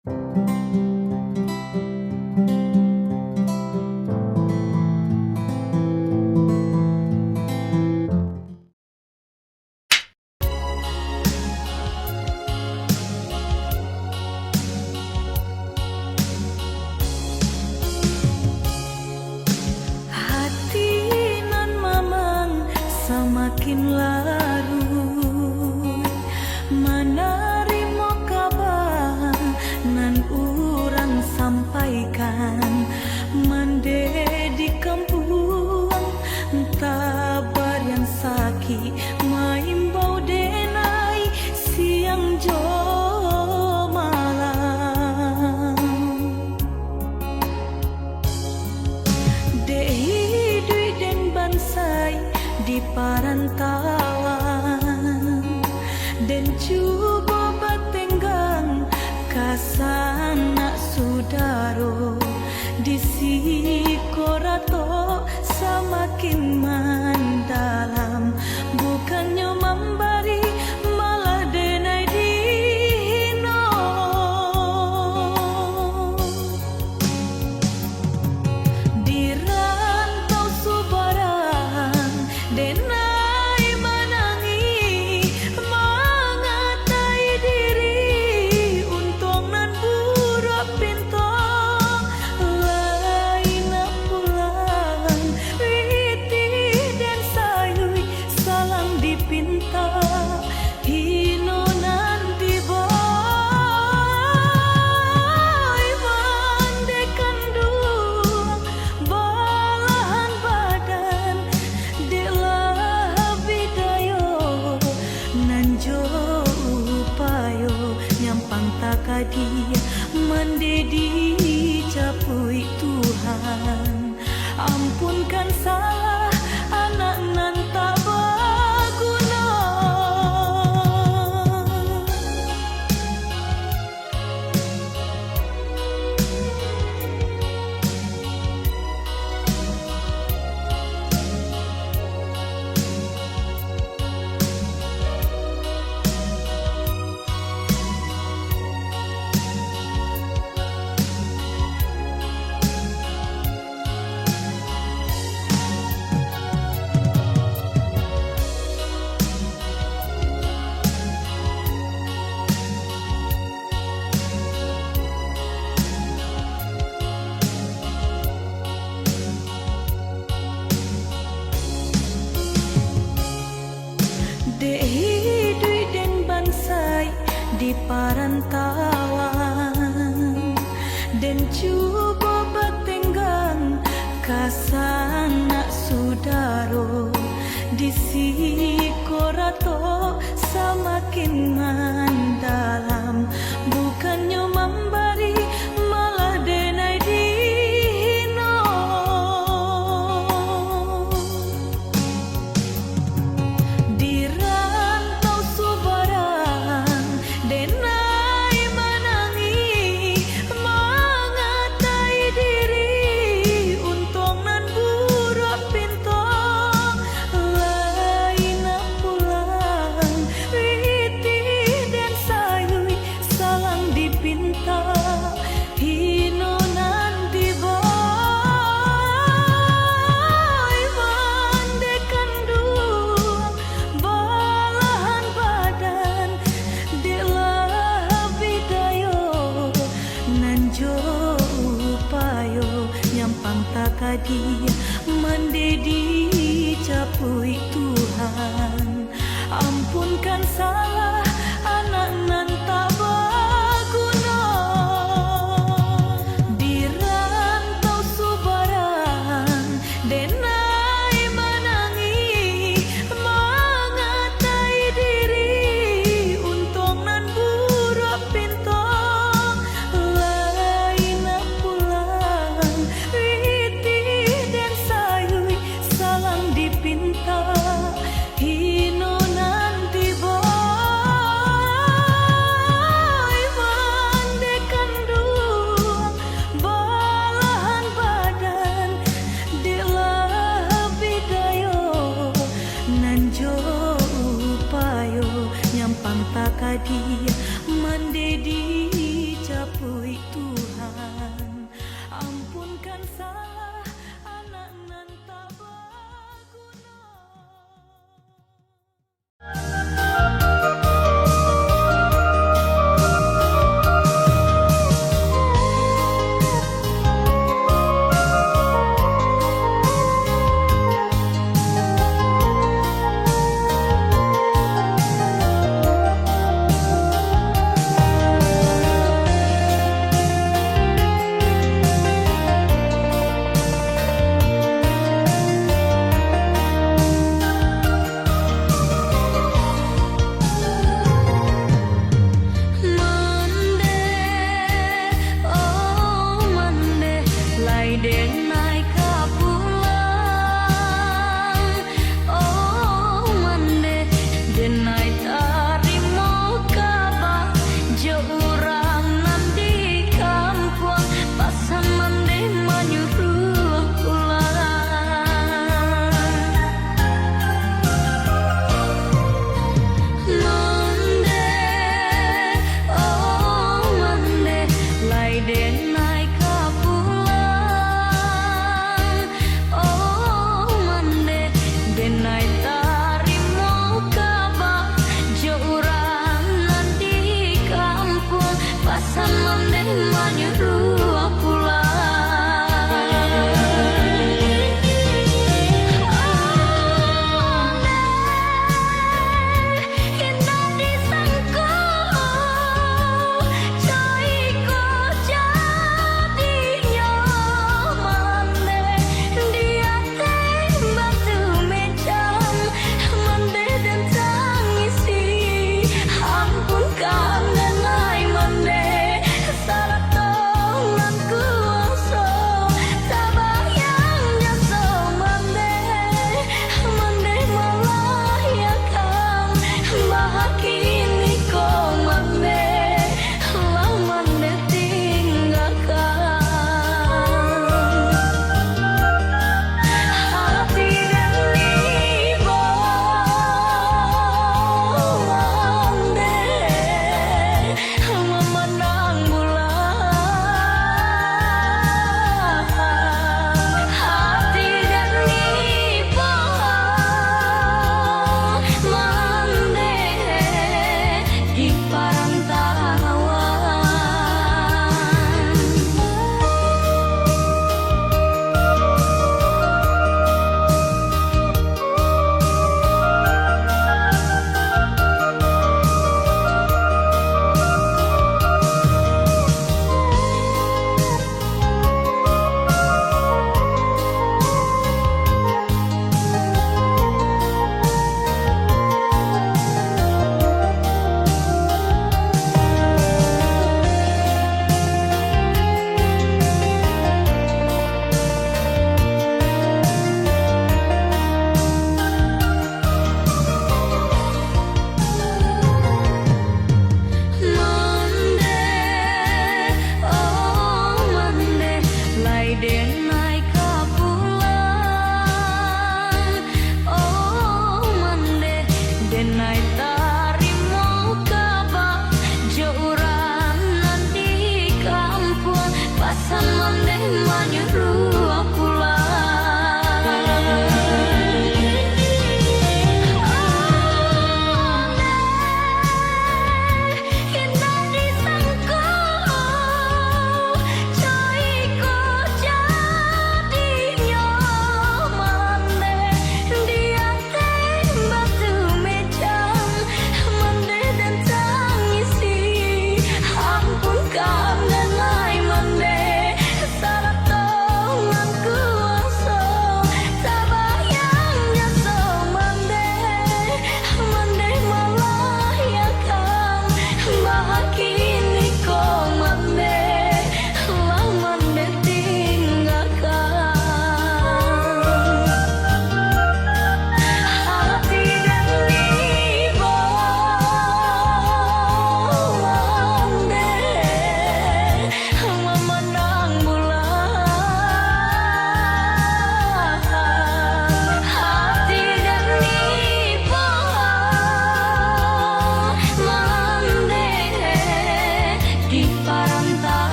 Hati nan mamang semakin larut menerima kabar nan urang sampaikan mende di kampung tabar yang sakit maimbau denai siang jo malam Dei dui den bansai di parantauan dan coba batenggang kasana sudaro di sikorato semakin mendalam bukannya memberi malah denai dino di rantau subaran denai menangi mengatai diri untung nan burak pintu lain pulang witi dan sayui salang di pinta hino nanti boy mandekan dua balahan badan delah bidayo nanjo upayo nyampang takadi mendedi capui Tuhan ampunkan salah anak nan tak berguna Dei dui den bansai di parantauan dan coba batenggang kasana sudaro di sikorato semakin mendalam bukannya memberi malah denai dino di rantau subaran denai menangi mengatai diri untung nan burak pintu lain pulang witi dan sayui salang di pinta hino nanti boy mandekan dua balahan badan delah bidayo nanjo upayo nyampang takadi mendedi capui Tuhan ampunkan salah anak nan tak berguna di rantau subaran denai menangi mengatai diri untung nan burak pintu lain pulang witi dan sayui salang di pinta hino nanti boy mande menyuruh pulang.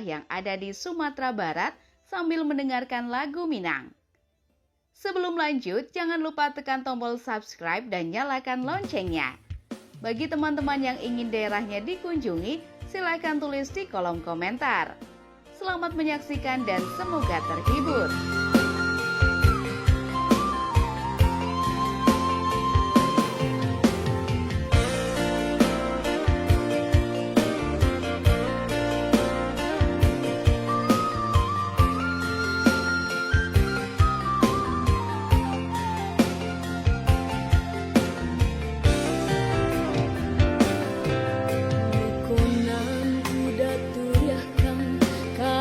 yang ada di Sumatera Barat sambil mendengarkan lagu Minang. Sebelum lanjut, jangan lupa tekan tombol subscribe dan nyalakan loncengnya. Bagi teman-teman yang ingin daerahnya dikunjungi, silakan tulis di kolom komentar. Selamat menyaksikan dan semoga terhibur.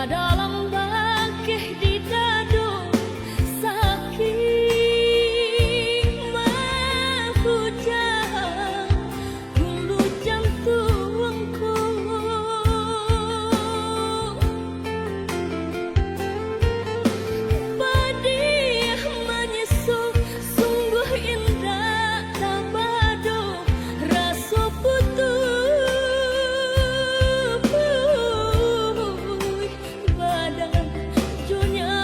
Dalam bangkeh di dadu hulu jantungku. Padiah menyisu sungguh indah tabado rasa putuh badan dunia.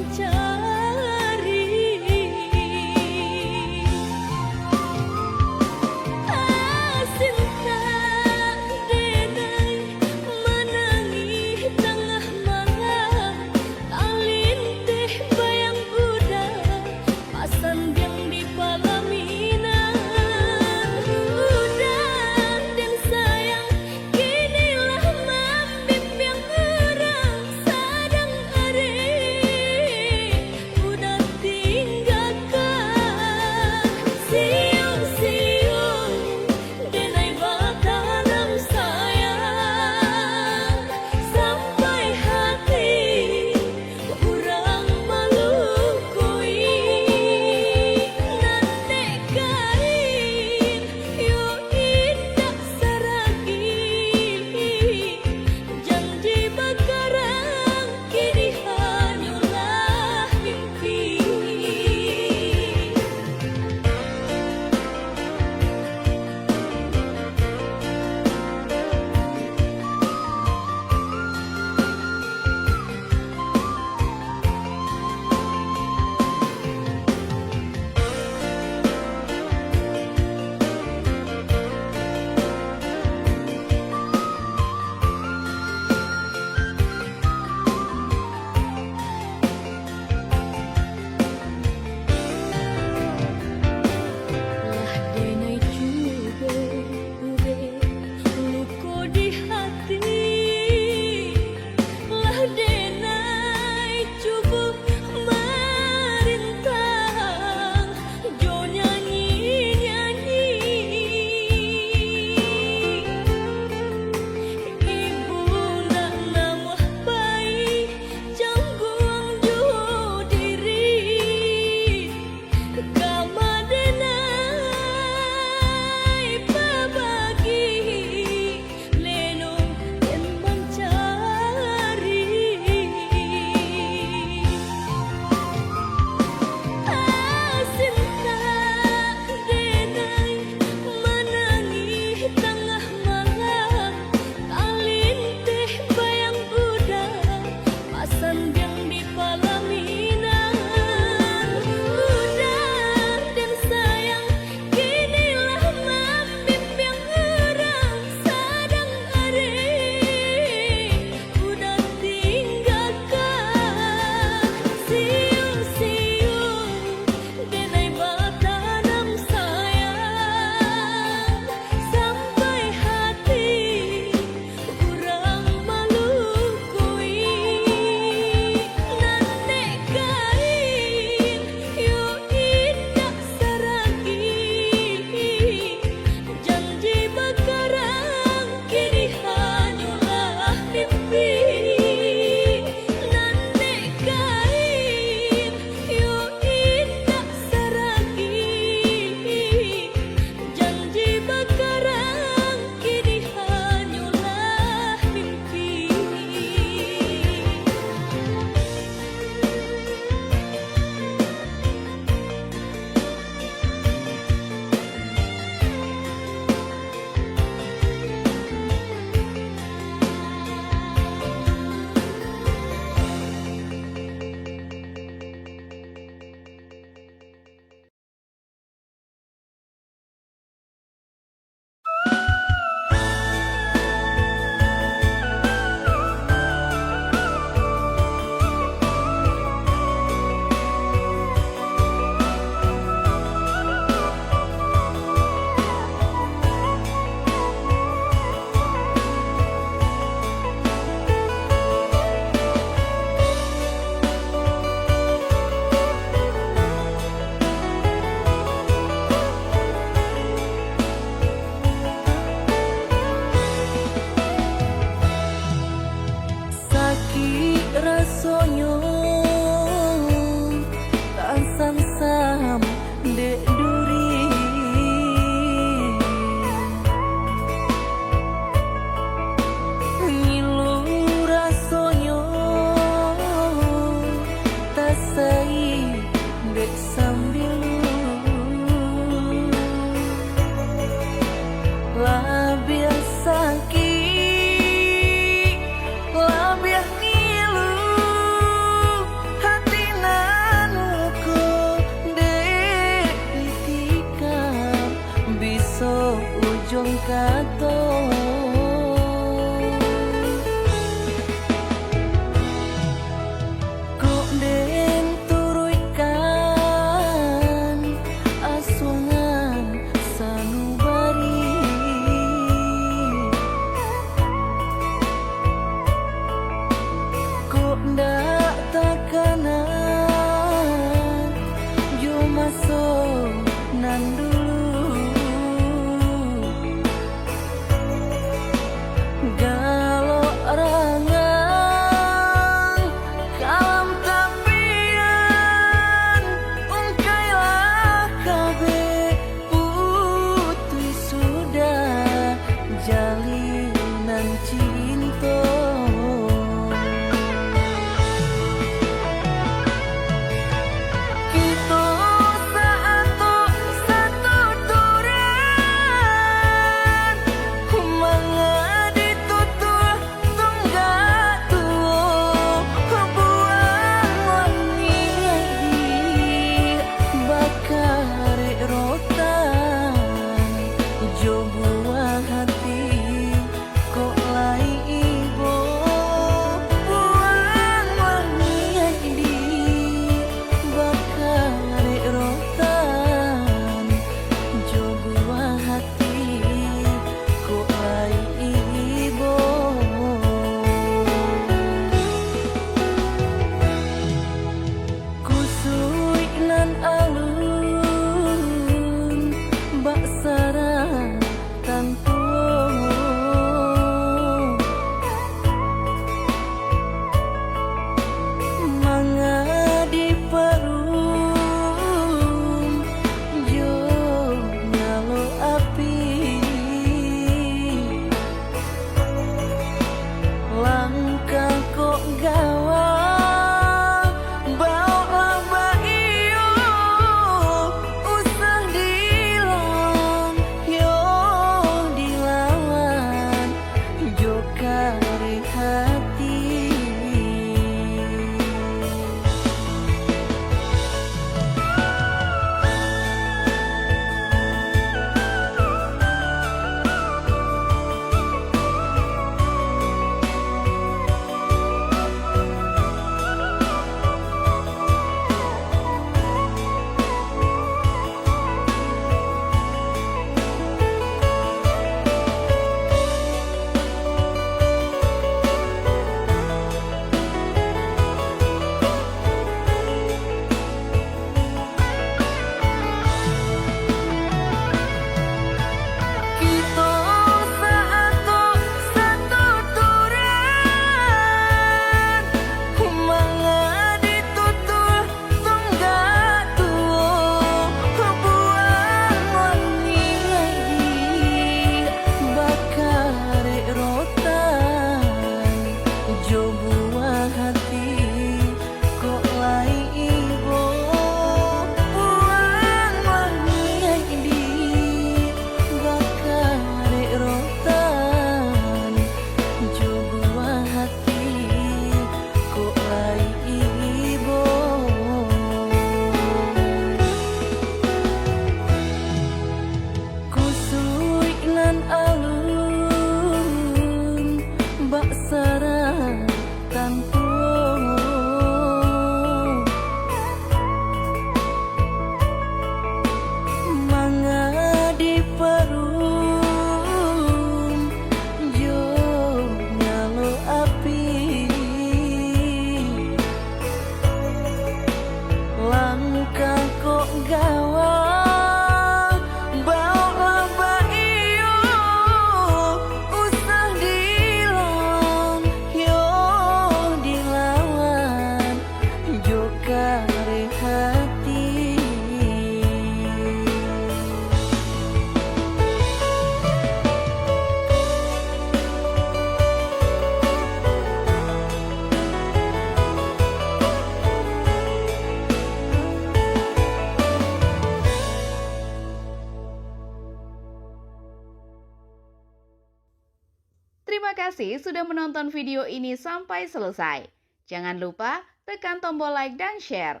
Terima kasih sudah menonton video ini sampai selesai. Jangan lupa tekan tombol like dan share.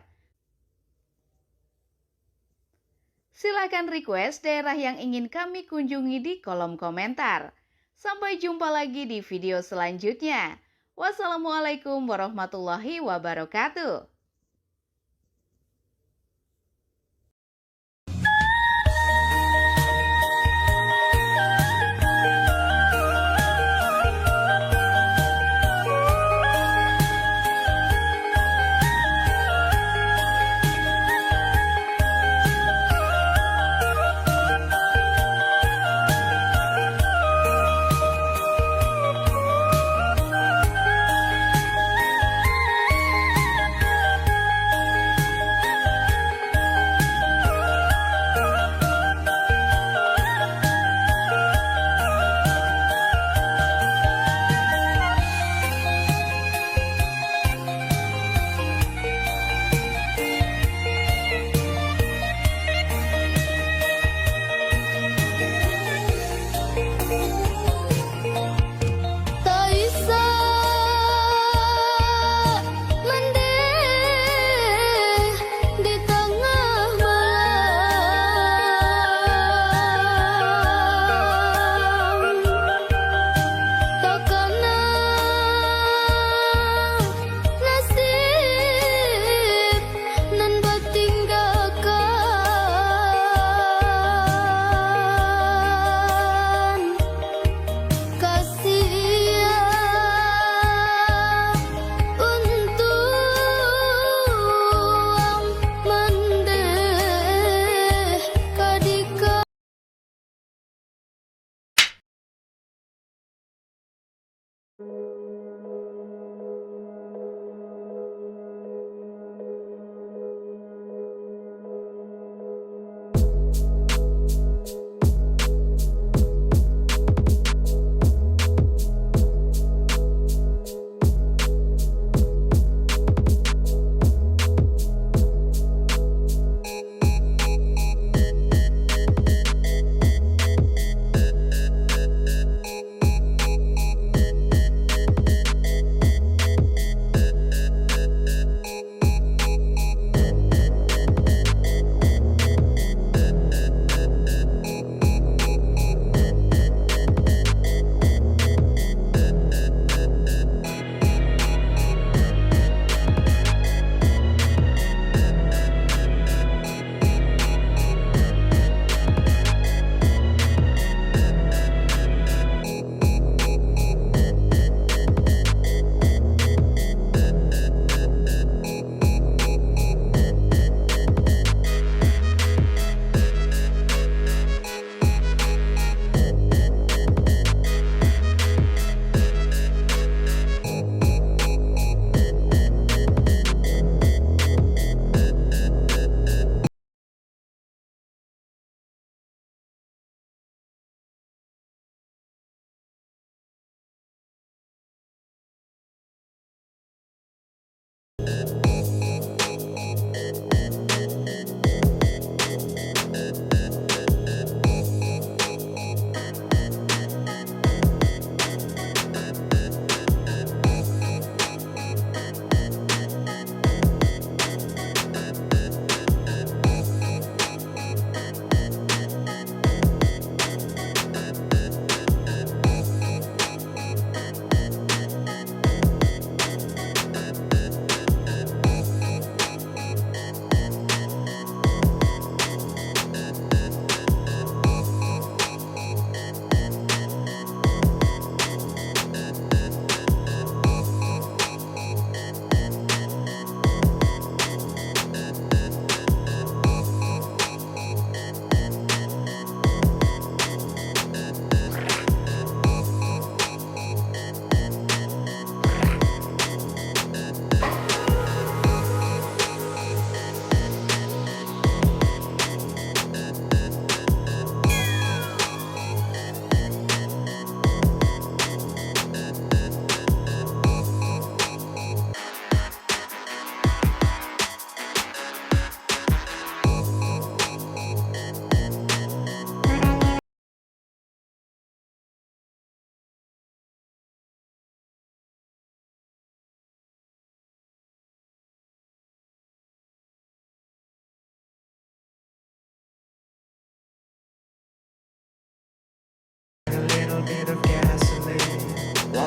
Silakan request daerah yang ingin kami kunjungi di kolom komentar. Sampai jumpa lagi di video selanjutnya. Wassalamualaikum warahmatullahi wabarakatuh.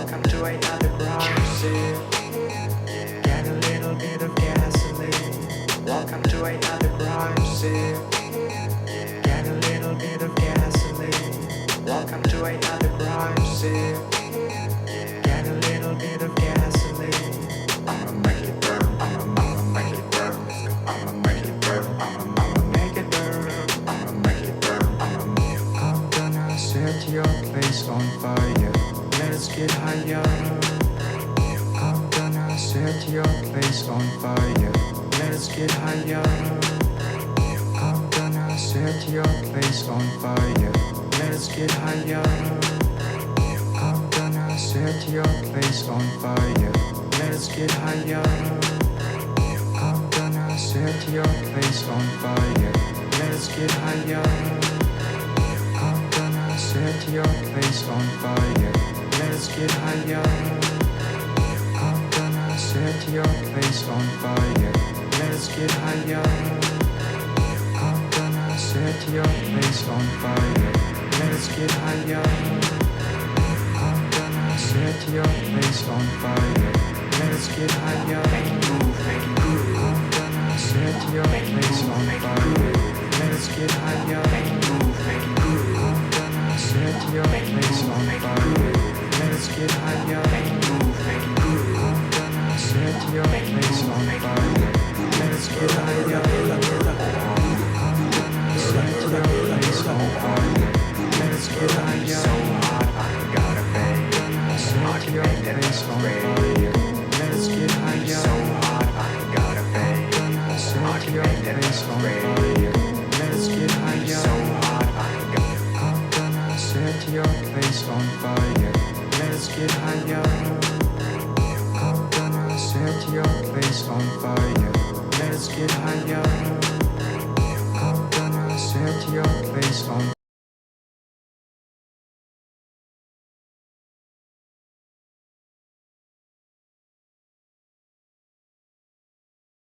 Welcome to another garage sale. Get a little bit of gasoline. Welcome to another garage sale. Get a little bit of gasoline. Welcome to another garage sale. Get a little bit of gasoline. I'ma make it burn. I'ma make it burn. I'ma make it burn. I'ma make it burn. I'ma make it burn. I'm gonna set your place on fire. Let's get higher. I'm gonna set your place on fire. Let's get higher. I'm gonna set your place on fire. Let's get higher. I'm gonna set your place on fire. Let's get higher. I'm gonna set your place on fire. Let's get higher. I'm gonna set your place on fire. Let's get higher. I'm gonna set your place on fire. Let's get higher. I'm gonna set your place on fire. Let's get higher. I'm gonna set your place on fire. Let's get higher. I'm gonna set your place on fire. Let's get higher. I'm gonna set your place on fire. Let's get higher. I'm gonna set your place on fire. Let's get higher. I'm gonna set your place on fire. Let's get higher. So hot, I gotta bang. I'm gonna set your place on fire. Let's get higher. So hot, I gotta bang. I'm gonna set your place on fire. Let's get higher. So hot, I'm gonna set your place on fire. Let's get higher. I'm gonna set your place on fire. Let's get higher. I'm gonna set your place on